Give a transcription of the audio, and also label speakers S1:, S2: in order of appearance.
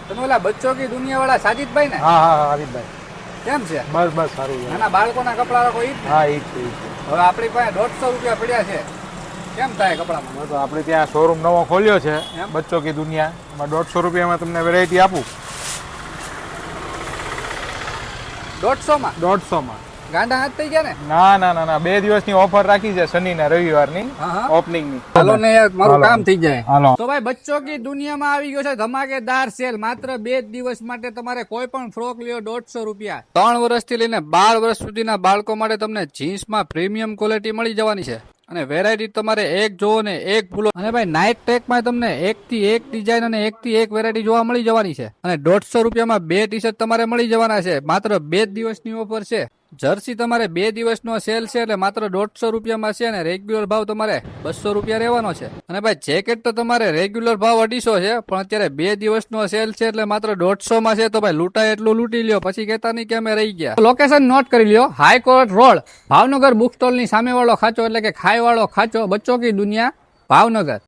S1: તમે ઓલા બચ્ચો કી દુનિયા વાળા સાજીદભાઈ ને?
S2: હા હા આદિતભાઈ
S1: કેમ છે?
S2: બસ બસ સારું છે.
S1: નાના બાળકોના કપડા રાખો ઈ જ ને?
S2: હા એ જ છે, ઈ જ છે.
S1: હવે આપણી પાસે 150 રૂપિયા પડ્યા છે, કેમ થાય કપડામાં?
S2: હવે તો આપણે ત્યાં શોરૂમ નવો ખોલ્યો છે
S1: એમ?
S2: બચ્ચો કી દુનિયા, એમાં 150 રૂપિયામાં તમને વેરાયટી આપું.
S1: 150 માં
S2: 150માં.
S1: ગાંડા હાથ થઈ ગયા ને?
S2: ના ના ના ના 2 દિવસની ઓફર રાખી છે, શનિ ને રવિવારની
S1: હા, હા.
S2: ઓપનિંગની.
S1: હાલો ને યાર, મારું
S2: હાલો.
S1: કામ થઈ જાય.
S2: હાલો.
S1: તો ભાઈ બચ્ચો કી દુનિયામાં આવી ગયો છે ધમાકેદાર સેલ. માત્ર 2 દિવસ માટે તમારે કોઈ પણ ફ્રોક લ્યો 150 રૂપિયા. 3 વર્ષથી લઈને 12 વર્ષ સુધીના બાળકો માટે તમને જીન્સમાં પ્રીમિયમ ક્વોલિટી મળી જવાની છે. અને વેરાયટી તમારે એક જોવો ને એક ભૂલો. અને ભાઈ નાઇટ ટેકમાં તમને એક થી એક ડિઝાઇન અને એક થી એક વેરાયટી જોવા મળી જવાની છે. અને 150 રૂપિયામાં 2 ટી શર્ટ તમારે મળી જવાના છે. માત્ર 2 દિવસની ઓફર છે. જર્સી તમારે 2 દિવસનો સેલ છે એટલે માત્ર 150 રૂપિયામાં છે. અને રેગ્યુલર ભાવ તમારે 200 રૂપિયા રહેવાનો છે. અને ભાઈ જેકેટ તો તમારે રેગ્યુલર ભાવ 250 છે, પણ અત્યારે 2 દિવસનો સેલ છે એટલે માત્ર 150 માં છે. તો ભાઈ લૂંટાય એટલું લૂંટી લ્યો, પછી કહેતા નહીં કે અમે રહી ગયા. લોકેશન નોટ કરી લ્યો, high court road, Bhavnagar book stall ની સામે વાળો ખાચો એટલે કે ખાઈ વાળો ખાચો, બચ્ચો કી દુનિયા, ભાવનગર.